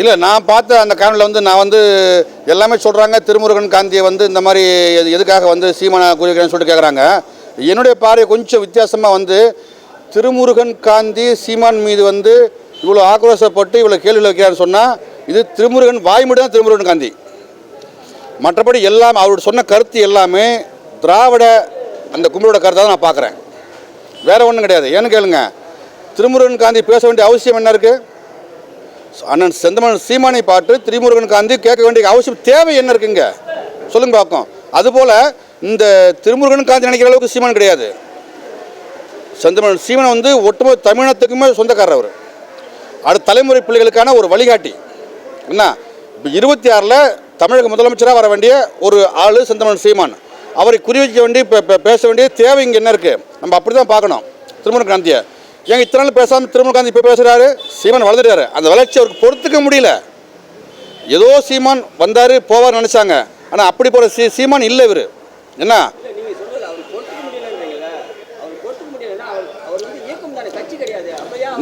இல்லை, நான் பார்த்த அந்த காணொலியில் வந்து நான் வந்து எல்லாமே சொல்கிறாங்க. திருமுருகன் காந்தியை வந்து இந்த மாதிரி எதுக்காக வந்து சீமானை குறிக்கிறேன்னு சொல்லிட்டு கேட்குறாங்க. என்னுடைய பார்வை கொஞ்சம் வித்தியாசமாக வந்து திருமுருகன் காந்தி சீமான் மீது வந்து இவ்வளோ ஆக்ரோஷப்பட்டு இவ்வளோ கேள்விகள் வைக்கிறான்னு சொன்னால் இது திருமுருகன் வாய்மொழி தான் திருமுருகன் காந்தி. மற்றபடி எல்லாம் அவரோட சொன்ன கருத்து எல்லாமே திராவிட அந்த கும்பலோட கருத்தை தான் நான் பார்க்குறேன். வேறு ஒன்றும் கிடையாது. ஏன்னு கேளுங்க, திருமுருகன் காந்தி பேச வேண்டிய அவசியம் என்ன இருக்குது? அண்ணன் செந்தமன் சீமானை பாட்டு திருமுருகன் காந்தி கேட்க வேண்டிய அவசியம் தேவை என்ன இருக்குங்க? சொல்லுங்க பார்ப்போம். அதுபோல் இந்த திருமுருகன் காந்தி நினைக்கிற அளவுக்கு சீமான் கிடையாது. செந்தமன் சீமான் வந்து ஒட்டுமொத்த தமிழகத்துக்குமே சொந்தக்காரர். அவர் அடுத்த தலைமுறை பிள்ளைகளுக்கான ஒரு வழிகாட்டி. என்ன, இப்போ 26 தமிழக முதலமைச்சராக வர வேண்டிய ஒரு ஆள் செந்தமன் சீமான். அவரை குறி வைக்க வேண்டிய பேச வேண்டிய தேவை இங்கே என்ன இருக்குது? நம்ம அப்படி தான் பார்க்கணும் திருமுருகன் காந்தியை. ஏங்க இத்தனை நாள் பேசாமல் திருமுருகன் காந்தி இப்போ பேசுகிறாரு? சீமான் வளர்ந்துட்டாரு. அந்த வளர்ச்சி அவருக்கு பொறுத்துக்க முடியல. ஏதோ சீமான் வந்தார் போவார் நினச்சாங்க. ஆனால் அப்படி போகிற சீமான் இல்லை இவர். என்ன,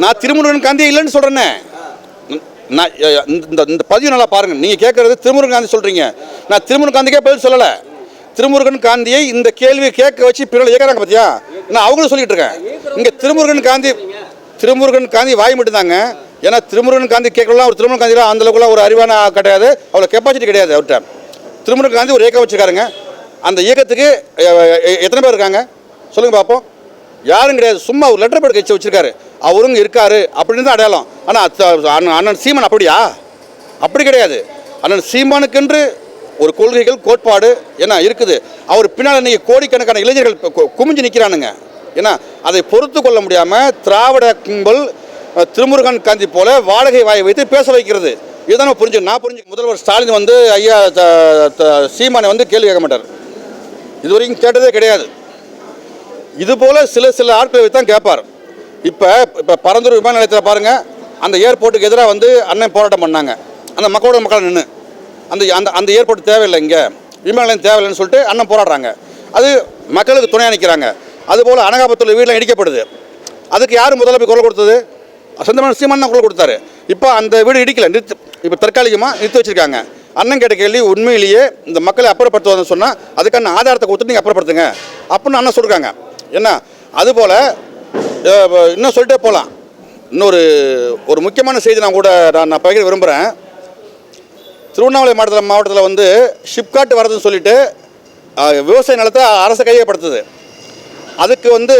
நான் திருமுருகன் காந்தியே இல்லைன்னு சொல்கிறேன்னே. நான் இந்த பதிவு நல்லா பாருங்கள். நீங்கள் கேட்குறது திருமுருகன் காந்தி சொல்கிறீங்க. நான் திருமுருகன் காந்திக்கே பதில் சொல்லலை. திருமுருகன் காந்தியை இந்த கேள்வியை கேட்க வச்சு பிறகு கேட்குறாங்க பார்த்தியா? நான் அவங்களும் சொல்லிட்டு இருக்கேன். இங்கே திருமுருகன் காந்தி வாய் மட்டும்தாங்க. ஏன்னா திருமுருகன் காந்தி கேட்கலாம். ஒரு திருமுருகன் காந்தியில் அந்தளவுக்குலாம் ஒரு அறிவான கிடையாது, அவ்வளோ கெப்பாசிட்டி கிடையாது அவர்கிட்ட. திருமுருகன் காந்தி ஒரு இயக்கம் வச்சுருக்காருங்க. அந்த இயக்கத்துக்கு எத்தனை பேர் இருக்காங்க சொல்லுங்கள் பார்ப்போம். யாரும் கிடையாது. சும்மா ஒரு லெட்டர் பேட் கட்சி வச்சுருக்காரு. அவருங்க இருக்காரு அப்படின்னு தான் அடையாளம். ஆனால் அண்ணன் சீமான் அப்படியா? அப்படி கிடையாது. அண்ணன் சீமானுக்கென்று ஒரு கொள்கைகள் கோட்பாடு என்ன இருக்குது. அவர் பின்னால் நீங்கள் கோடிக்கணக்கான இளைஞர்கள் குமிஞ்சு நிற்கிறானுங்க. ஏன்னா அதை பொறுத்து கொள்ள முடியாமல் திராவிட கும்பல் திருமுருகன் காந்தி போல வாடகை வாயை வைத்து பேச வைக்கிறது. இதுதான் நான் புரிஞ்சுக்க. முதல்வர் ஸ்டாலின் வந்து ஐயா சீமானை வந்து கேள்வி கேட்க மாட்டார். இதுவரைக்கும் கேட்டதே கிடையாது. இதுபோல் சில ஆட்களை வைத்து தான் கேட்பார். இப்போ பரந்தூர் விமான நிலையத்தில் பாருங்கள், அந்த ஏர்போர்ட்டுக்கு எதிராக வந்து அண்ணன் போராட்டம் பண்ணாங்க. அந்த மக்கள் நின்று அந்த ஏர்போர்ட் தேவையில்லை, இங்கே விமான நிலையம் தேவையில்லைன்னு சொல்லிட்டு அண்ணன் போராடுறாங்க. அது மக்களுக்கு துணையாக நிற்கிறாங்க. அதுபோல் அனகாபுரத்தில் வீடெலாம் இடிக்கப்படுது. அதுக்கு யார் முதல்ல போய் குரல் கொடுத்தது? செந்தமன் சீமான் தான் குரல் கொடுத்தாரு. இப்போ அந்த வீடு இடிக்கலை, இப்போ தற்காலிகமாக நிறுத்தி வச்சுருக்காங்க. அண்ணன் கேட்ட கேள்வி உண்மையிலேயே இந்த மக்களை அப்புறப்படுத்துவாங்கன்னு சொன்னால் அதுக்கான ஆதாரத்தை கொடுத்துட்டு நீங்கள் அப்புறப்படுத்துங்க அப்படின்னு அண்ணன் சொல்லியிருக்காங்க. என்ன, அதுபோல் இன்னும் சொல்லிட்டே போகலாம். இன்னொரு முக்கியமான செய்தி நான் பகிர விரும்புகிறேன். திருவண்ணாமலை மாவட்டத்தில் வந்து ஷிப்காட் வரதுன்னு சொல்லிட்டு விவசாய நிலத்தை அரசு கையப்படுத்துது. அதுக்கு வந்து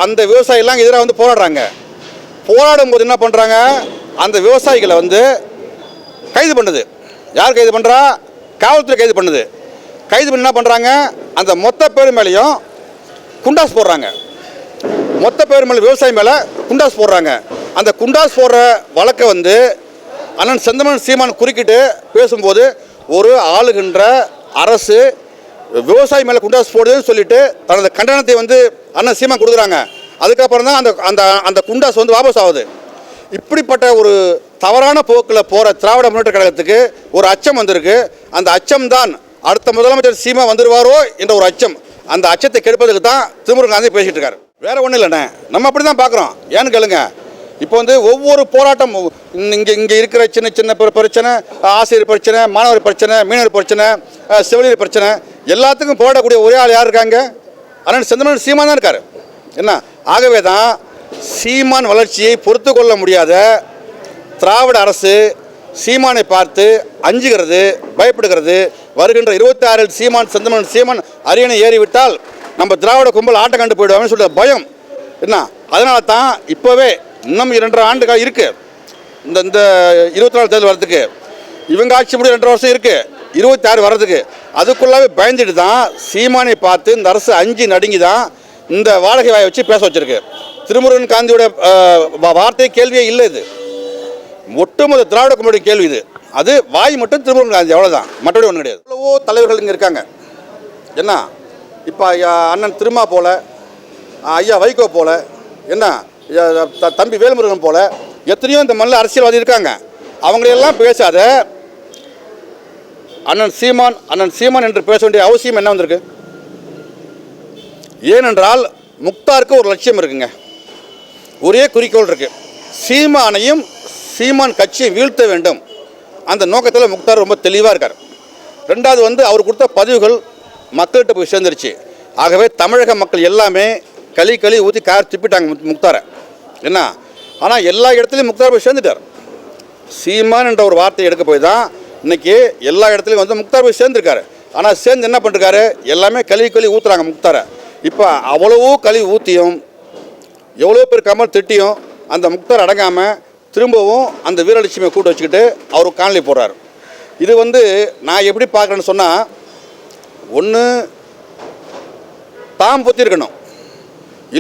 அந்த விவசாயிலாம் எதிராக வந்து போராடுறாங்க. போராடும் போது என்ன பண்ணுறாங்க, அந்த விவசாயிகளை வந்து கைது பண்ணுது. யார் கைது பண்ணுறா? காவல்துறை கைது பண்ணுது. கைது பண்ணி என்ன பண்ணுறாங்க, அந்த மொத்த பேர் மேலேயும் குண்டாஸ் போடுறாங்க. மொத்த பேர் மேலே விவசாயி மேலே குண்டாஸ் போடுறாங்க. அந்த குண்டாஸ் போடுற வழக்கை வந்து அண்ணன் செந்தமன் சீமான் குறுக்கிட்டு பேசும்போது ஒரு ஆளுகின்ற அரசு விவசாயி மேலே குண்டாஸ் போடுதுன்னு சொல்லிட்டு தனது கண்டனத்தை வந்து அண்ணன் சீமான் கொடுக்குறாங்க. அதுக்கப்புறம் தான் அந்த குண்டாஸ் வந்து வாபஸ் ஆகுது. இப்படிப்பட்ட ஒரு தவறான போக்கில் போகிற திராவிட முன்னேற்ற கழகத்துக்கு ஒரு அச்சம் வந்திருக்கு. அந்த அச்சம்தான் அடுத்த முதலமைச்சர் சீமா வந்துடுவாரோ என்ற ஒரு அச்சம். அந்த அச்சத்தை கெடுப்பதுக்கு தான் திருமுருகன் காந்தி பேசிகிட்டு இருக்காரு. வேறு ஒன்றும் இல்லைண்ணே, நம்ம அப்படி தான் பார்க்குறோம். ஏன்னு கேளுங்க, இப்போ வந்து ஒவ்வொரு போராட்டம் இங்கே இருக்கிற சின்ன பிரச்சனை, ஆசிரியர் பிரச்சனை, மாணவர் பிரச்சனை, மீனவர் பிரச்சனை, செவிலியர் பிரச்சனை, எல்லாத்துக்கும் போராடக்கூடிய ஒரே ஆள் யார் இருக்காங்க? அண்ணன் செந்தமன் சீமான் தான் இருக்கார். என்ன, ஆகவே தான் சீமான் வளர்ச்சியை பொறுத்து கொள்ள முடியாத திராவிட அரசு சீமானை பார்த்து அஞ்சுகிறது, பயப்படுகிறது. வருகின்ற 26 செந்தமன் சீமான் அரியணை ஏறிவிட்டால் நம்ம திராவிட கும்பல் ஆட்டம் கண்டு போயிடுவாங்கன்னு சொல்லிட்டு பயம். என்ன, அதனால தான் இப்போவே இன்னும் 2.5 ஆண்டுகள் இருக்குது இந்த 24 தேர்தல் வர்றதுக்கு. இவங்க ஆட்சி முடிய 2 வருஷம் இருக்குது, 26 வர்றதுக்கு. அதுக்குள்ளாவே பயந்துட்டு தான் சீமானை பார்த்து இந்த அரசு அஞ்சு நடுங்கி தான் இந்த வாடகை வாயை வச்சு பேச வச்சிருக்கு. திருமுருகன் காந்தியோட வார்த்தை கேள்வியே இல்லை. இது ஒட்டுமொத்த திராவிட கும்பலுடைய கேள்வி. இது அது வாய் மட்டும் திருமுருகன் காந்தி, அவ்வளோதான், மற்றபடி ஒன்றும் கிடையாது. எவ்வளவோ தலைவர்கள் இங்கே இருக்காங்க. என்ன, இப்போ அண்ணன் திருமா போல, ஐயா வைகோ போல, என்ன தம்பி வேல்முருகன் போல எத்தனையோ இந்த மண்ணில் அரசியல்வாதி இருக்காங்க. அவங்களையெல்லாம் பேசாத அண்ணன் சீமான் என்று பேச வேண்டிய அவசியம் என்ன வந்திருக்கு? ஏனென்றால் முக்தாருக்கு ஒரு லட்சியம் இருக்குங்க, ஒரே குறிக்கோள் இருக்குது. சீமான் கட்சியை வீழ்த்த வேண்டும் அந்த நோக்கத்தில் முக்தார் ரொம்ப தெளிவாக இருக்கார். ரெண்டாவது வந்து அவர் கொடுத்த பதிவுகள் மக்கள்கிட்ட போய் சேர்ந்துருச்சு. ஆகவே தமிழக மக்கள் எல்லாமே களி ஊற்றி கார் திப்பிட்டாங்க முக்தாரை. என்ன ஆனால் எல்லா இடத்துலையும் முக்தார் போய் சேர்ந்துட்டார். சீமான் என்ற ஒரு வார்த்தையை எடுக்க போய் தான் இன்றைக்கி எல்லா இடத்துலையும் வந்து முக்தார் போய் சேர்ந்துருக்காரு. ஆனால் சேர்ந்து என்ன பண்ணிருக்காரு, எல்லாமே களி ஊற்றுறாங்க முக்தாரை. இப்போ அவ்வளவோ களி ஊற்றியும் எவ்வளோ பேர் கமல் திட்டியும் அந்த முக்தார் அடங்காமல் திரும்பவும் அந்த வீரலட்சுமியை கூட்டு வச்சுக்கிட்டு அவர் காணொலி போடுறாரு. இது வந்து நான் எப்படி பார்க்குறேன்னு சொன்னால், ஒன்று தாம் பொத்தி இருக்கணும்,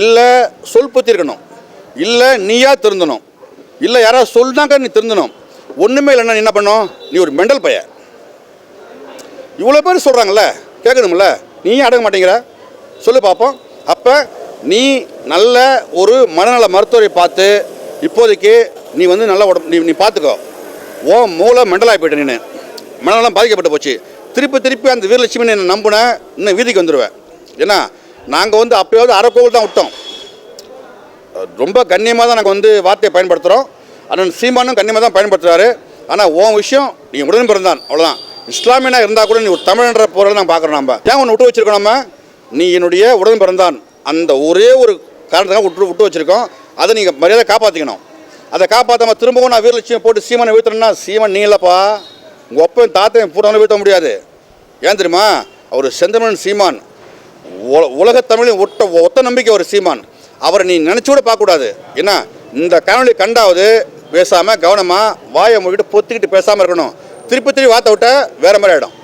இல்லை சொல் பொத்தி இருக்கணும், இல்லை நீயா திருந்தணும், இல்லை யாராவது சொல்லினாக்க நீ திருந்தணும். ஒன்றுமே இல்லைன்னா நீ என்ன பண்ணணும், நீ ஒரு மெண்டல் பைய. இவ்வளோ பேர் சொல்கிறாங்கல்ல, கேட்கணும்ல, நீ அடங்க மாட்டேங்கிற சொல்லு பார்ப்போம். அப்போ நீ நல்ல ஒரு மனநல மருத்துவரை பார்த்து இப்போதைக்கு நீ வந்து நல்ல உடம்பு நீ பார்த்துக்கோ. ஓ மூளை மெண்டலாகி போய்ட்டு, நீ மனநலம் பாதிக்கப்பட்டு போச்சு. திருப்பி அந்த வீரலட்சுமி நான் நம்பினேன், இன்னும் வீதிக்கு வந்துடுவேன். ஏன்னா நாங்கள் வந்து அப்போயாவது அரைக்கோவில் தான் விட்டோம். ரொம்ப கண்ணியமாக தான் நாங்கள் வந்து வார்த்தையை பயன்படுத்துகிறோம். அண்ணன் சீமானும் கண்ணியமாக தான் பயன்படுத்துகிறாரு. ஆனால் உன் விஷயம் நீ உடன் பிறந்தான், அவ்வளோதான். இஸ்லாமியனாக இருந்தால் கூட நீ ஒரு தமிழன்ற பொருள் நாங்கள் பார்க்குறோம். நம்ம ஏன் ஒன்று விட்டு வச்சுருக்கோம், நம்ம நீ என்னுடைய உடன் பிறந்தான் அந்த ஒரே ஒரு காரணத்துக்காக விட்டு வச்சுருக்கோம். அதை நீங்கள் மரியாதை காப்பாற்றிக்கணும். அதை காப்பாற்றாமல் திரும்பவும் நான் வீரலட்சுமியை போட்டு சீமானை வீழ்த்தணும்னா, சீமான் நீ இல்லைப்பா, உங்கள் ஒப்பன் தாத்தையும் பூட்டான வீழ்த்த முடியாது. ஏன் தெரியுமா, அவர் செந்தமிழன் சீமான், உலக தமிழின் ஒத்த நம்பிக்கை ஒரு சீமான். அவரை நீ நினச்சி கூட பார்க்கக்கூடாது. ஏன்னா இந்த காணொலி கண்டாவது பேசாமல் கவனமாக வாயை மூடிட்டு பொத்திக்கிட்டு பேசாமல் இருக்கணும். திருப்பி வார்த்தை விட்டால் வேறு மாதிரி ஆகிடும்.